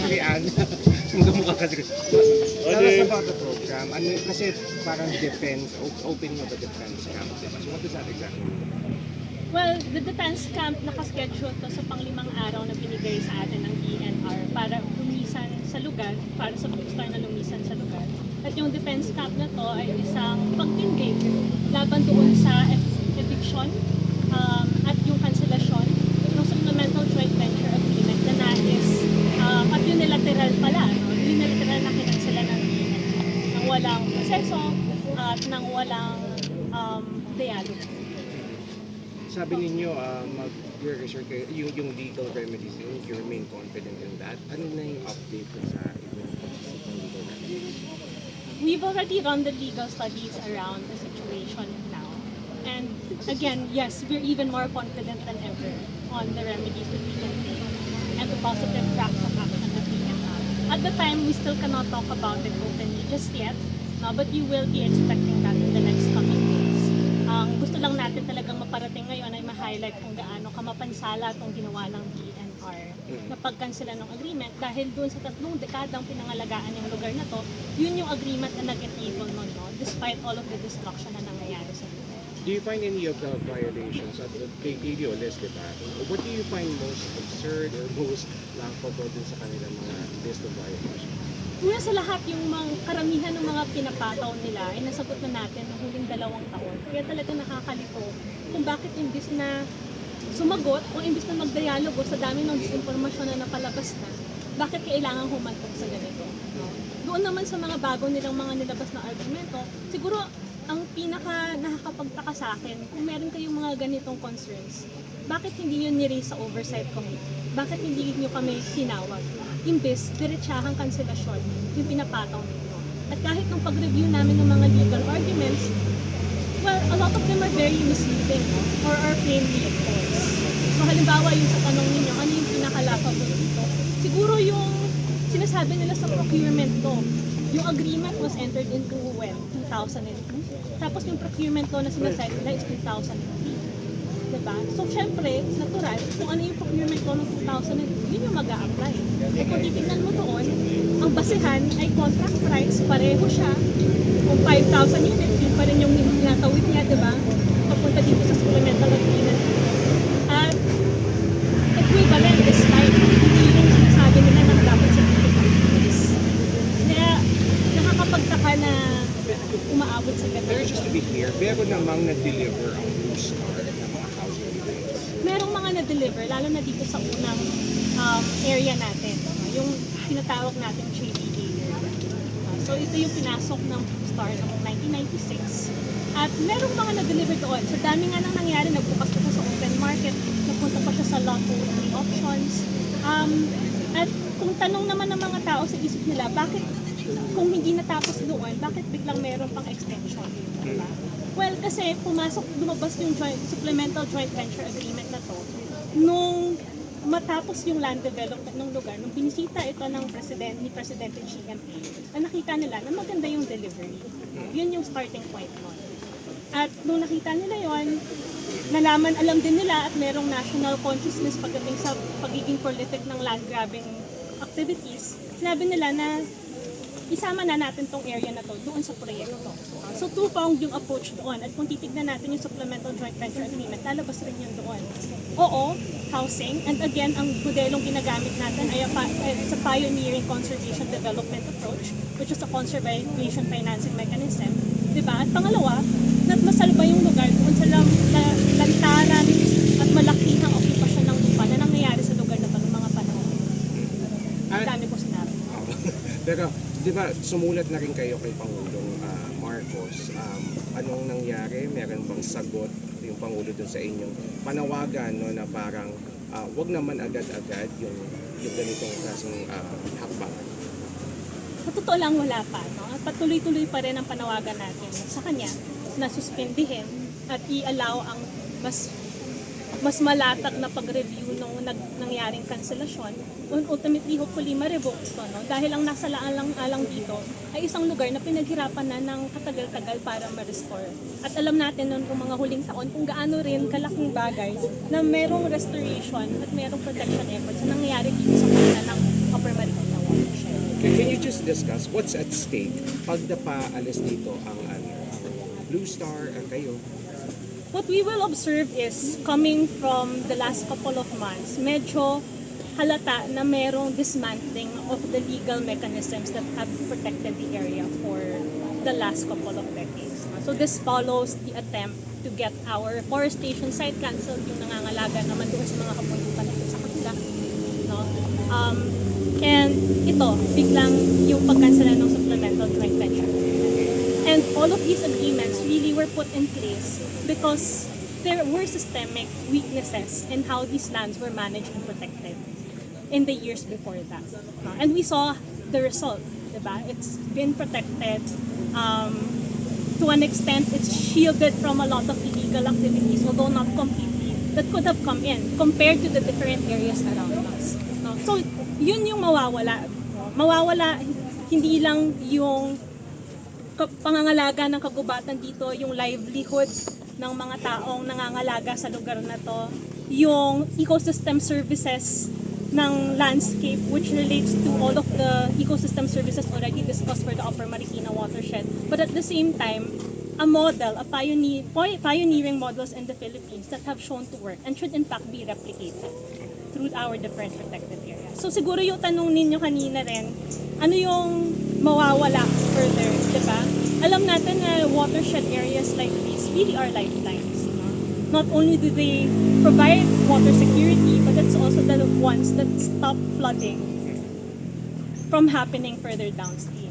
Rian. Magmumukha kasi. Tell us about the program. Ano, kasi parang defense, opening of a defense camp. Diba? So what does that exactly mean? Well, the defense camp nakaschedule to sa pang-5 araw na binigay sa atin ng DNR para lumisan sa lugar, para sa bookstore na lumisan sa lugar. At yung defense camp na to ay isang pagtindig laban doon sa eviction at yung kanselasyon ng supplemental joint venture agreement na nais at unilateral pala, no? Unilateral na kinansela ng DNR nang walang proseso at nang walang dialogue. Sabi ninyo, mag-research kayo, yung legal remedies, you remain confident in that. Ano na yung update sa inyong pag-isip ng legal remedies? We've already run the legal studies around the situation now. And again, yes, we're even more confident than ever on the remedies that we can take and the positive tracks of action that we can have. At the time, we still cannot talk about it openly just yet, but you will be expecting that in the next coming days. Ang gusto lang natin talagang maparating ngayon ay ma-highlight kung gaano kamapansala itong ginawa ng DNR na pagkansela ng agreement dahil doon sa 3 dekadang pinangalagaan yung lugar na to, yun yung agreement na nag-enable nun, no? Despite all of the destruction na nangyayari sa lugar. Do you find any of the violations at the KTVO list, diba? What do you find most absurd or most laughable dun sa kanilang mga list of violations? Una sa lahat, yung karamihan ng mga pinapataw nila ay nasagot na natin ng huling 2 taon. Kaya talaga nakakalito kung bakit imbis na sumagot o imbis na magdialogo sa dami ng disinformasyon na napalabas na, bakit kailangan humantok sa ganito? Doon naman sa mga bago nilang mga nilabas na argumento, siguro ang pinaka nakakapagtaka sa akin, kung meron kayong mga ganitong concerns, bakit hindi yun niraise sa oversight committee? Bakit hindi nyo kami tinawag? Imbes, diretsahang kanselasyon yung pinapataw ninyo. At kahit nung pag-review namin ng mga legal arguments, well, a lot of them are very misleading, no? Or are plainly false. So halimbawa yung sa tanong ninyo, ano yung pinaka-laughable dito? Siguro yung sinasabi nila sa procurement law, yung agreement was entered into when? 2002? Tapos yung procurement law na sinasabi nila is 2003. Diba? So, syempre, natural, kung ano yung procurement law ng 2002, yun yung mag-a-apply. Eh kung titignan mo doon, ang basehan ay contract price, pareho siya. Kung 5,000 units, yun pa rin yung tinatawid niya, diba? Papunta dito sa supplemental agreement. At equivalent is time. Hindi yung sinasabi nila na dapat sa is. Kaya, nakakapagtaka na umaabot sa ganun. Pero just to be clear, meron namang nag-deliver ang Blue Star ng mga housing units. Merong mga na-deliver, lalo na dito sa unang area natin, yung tinatawag natin trading area. So ito yung pinasok ng Star noong 1996. At merong mga na-deliver doon. So dami nga nang nangyari, nagbukas pa siya sa open market, napunta pa siya sa lot 2 auctions. At kung tanong naman ng mga tao sa isip nila, bakit kung hindi natapos doon, bakit biglang meron pang extension? Diba? Well, kasi lumabas yung supplemental joint venture agreement na to nung matapos yung land development ng lugar, nung binisita ito ng ni Presidente GMA, nakita nila na maganda yung delivery. Yun yung starting point nun. At nung nakita nila yon, alam din nila at merong national consciousness pagdating sa pagiging prolific ng land grabbing activities, sinabi nila na isama na natin tong area na to doon sa proyekto. So two-pronged yung approach doon. At kung titignan natin yung supplemental joint venture agreement, lalabas rin yun doon. Oo, housing. And again, ang modelong ginagamit natin ay a pioneering conservation development approach, which is a conservation financing mechanism. Diba? At pangalawa, masalba yung lugar doon sa lantaran at malakihang okupasyon ng lupa na nangyayari sa lugar na to ng mga panahon. Ang dami ko sinabi. Pero, di ba, sumulat na rin kayo kay Pangulong Marcos. Anong nangyari? Meron bang sagot yung Pangulo dun sa inyong panawagan, no, na parang wag naman agad-agad yung ganitong klaseng hakbang? Sa totoo lang, wala pa. No? At patuloy-tuloy pa rin ang panawagan natin sa kanya na suspendihin at i-allow ang mas malatag na pag-review ng nangyaring kanselasyon. Ultimately, hopefully, ma-revoke ito. No? Dahil ang nasa alang dito ay isang lugar na pinaghirapan na ng katagal-tagal para ma-restore. At alam natin noon kung mga huling taon kung gaano rin kalaking bagay na merong restoration at merong protection efforts na nangyayari dito sa kanila ng Upper Marikina. discuss what's at stake pag napaalis dito ang Blue Star at kayo. What we will observe is, coming from the last couple of months, medyo halata na merong dismantling of the legal mechanisms that have protected the area for the last couple of decades. So this follows the attempt to get our forestation site cancelled, yung nangangalaga naman doon sa mga kabundukan dito sa kanila. No? And ito, biglang yung pagkansalan ng supplemental joint venture. And all of these agreements really were put in place because there were systemic weaknesses in how these lands were managed and protected in the years before that. And we saw the result, diba? It's been protected. To an extent, it's shielded from a lot of illegal activities, although not completely, that could have come in compared to the different areas around us. No? So, yun yung mawawala. Mawawala, hindi lang yung pangangalaga ng kagubatan dito, yung livelihood ng mga taong nangangalaga sa lugar na to, yung ecosystem services ng landscape, which relates to all of the ecosystem services already discussed for the Upper Marikina watershed. But at the same time, a model, pioneering models in the Philippines that have shown to work and should in fact be replicated through our different protected areas. So siguro yung tanong ninyo kanina rin, ano yung mawawala further, di ba? Alam natin na watershed areas like these really are lifelines. Not only do they provide water security, but it's also the ones that stop flooding from happening further downstream.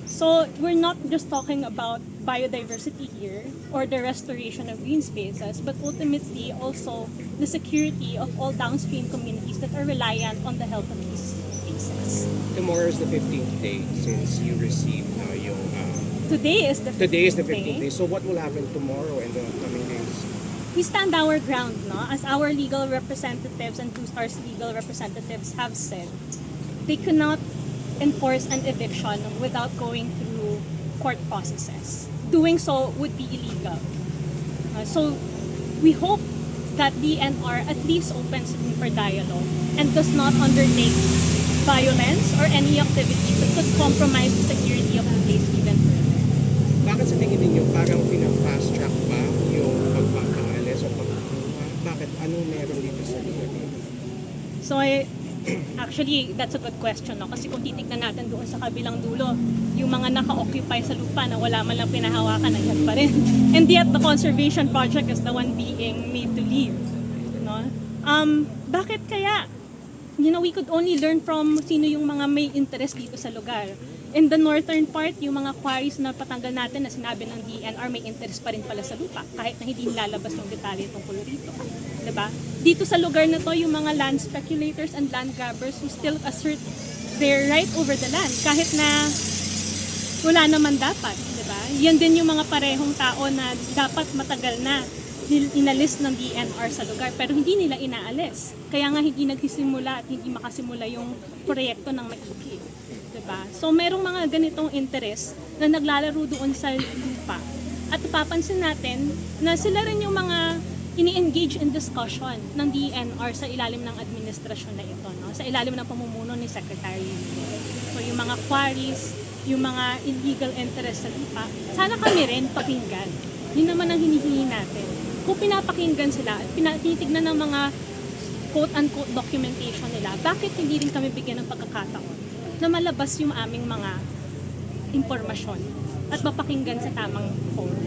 So we're not just talking about biodiversity here or the restoration of green spaces, but ultimately also the security of all downstream communities that are reliant on the health of these spaces. Tomorrow is the 15th day since you received yung... Today is the 15th Today is the 15th day. So what will happen tomorrow and the coming days? We stand our ground, no? As our legal representatives and Blue Star's legal representatives have said, they cannot enforce an eviction without going through court processes. Doing so would be illegal. So we hope that DNR at least opens room for dialogue and does not undertake violence or any activity that could compromise the security of the place even further. Bakit sa tingin ninyo parang pinang-fast track ba yung pagpapaalis o pagkukuha? Bakit? Anong meron dito sa lugar dito? So actually, that's a good question, no? Kasi kung titignan natin doon sa kabilang dulo, yung mga naka-occupy sa lupa na wala man lang pinahawakan, nandiyan pa rin. And yet, the conservation project is the one being made to leave. No? Bakit kaya? You know, we could only learn from sino yung mga may interest dito sa lugar. In the northern part, yung mga quarries na patanggal natin na sinabi ng DNR, may interest pa rin pala sa lupa, kahit na hindi nilalabas yung detalye tungkol rito. Diba? Dito sa lugar na to, yung mga land speculators and land grabbers who still assert their right over the land, kahit na wala naman dapat. Diba? Yan din yung mga parehong tao na dapat matagal na inalis ng DNR sa lugar, pero hindi nila inaalis. Kaya nga hindi nagsisimula at hindi makasimula yung proyekto ng maigi. Diba? So merong mga ganitong interest na naglalaro doon sa lupa. At papansin natin na sila rin yung mga ini-engage in discussion ng DNR sa ilalim ng administrasyon na ito, no? Sa ilalim ng pamumuno ni Secretary Yulo. So yung mga quarries, yung mga illegal interest sa lupa, sana kami rin pakinggan. Yun naman ang hinihingi natin. Kung pinapakinggan sila at tinitignan ng mga quote-unquote documentation nila, bakit hindi rin kami bigyan ng pagkakataon na malabas yung aming mga impormasyon at mapakinggan sa tamang forum?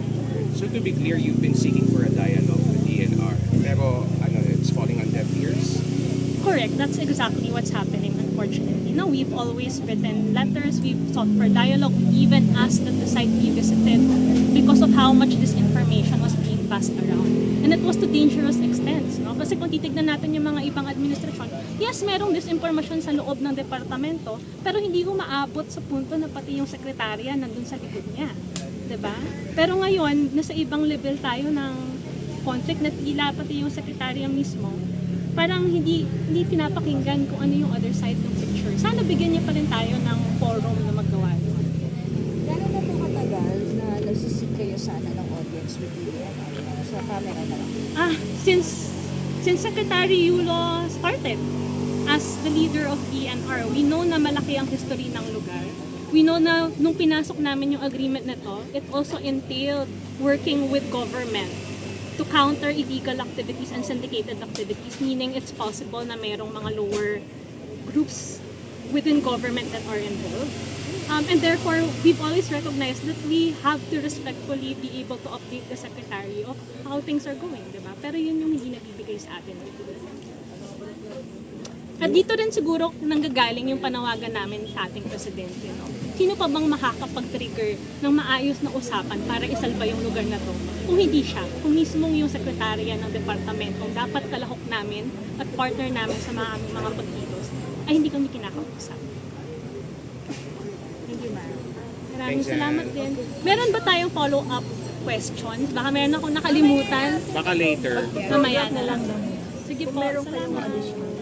So to be clear, you've been seeking for a dialogue with DNR, pero it's falling on deaf ears? Correct. That's exactly what's happening, unfortunately. No, we've always written letters, we've sought for dialogue, we even asked that the site be visited because of how much this information was being passed around. And it was to dangerous extents, no? Kasi kung titignan natin yung mga ibang administrasyon, yes, merong disinformation sa loob ng departamento, pero hindi ko maabot sa punto na pati yung sekretarya nandun sa likod niya. Diba? Pero ngayon, nasa ibang level tayo ng conflict na tila pati yung sekretarya mismo, parang hindi pinapakinggan kung ano yung other side ng picture. Sana bigyan niya pa rin tayo ng forum na magawa yun. Gano'n na po katagal na nagsisik kayo sana ng audience with DNR? Sa camera na lang. Since Secretary Yulo started as the leader of DNR, we know na malaki ang history ng lugar. We know na nung pinasok namin yung agreement na to, it also entailed working with government to counter illegal activities and syndicated activities, meaning it's possible na mayroong mga lower groups within government that are involved. And therefore, we've always recognized that we have to respectfully be able to update the Secretary of how things are going, di ba? Pero yun yung hindi nabibigay sa atin. At dito rin siguro nanggagaling yung panawagan namin sa ating presidente. No? Sino pa bang makakapag-trigger ng maayos na usapan para isalba yung lugar na to? Kung hindi siya, kung mismong yung sekretarya ng departamentong dapat kalahok namin at partner namin sa mga pagkilos, ay hindi kami kinakausap. Thank you, ma'am. Maraming Thanks, salamat Jan. din. Meron ba tayong follow-up questions? Baka meron akong nakalimutan. Baka later. Mamaya na lang. Sige po, Kung meron kayong salamat. additional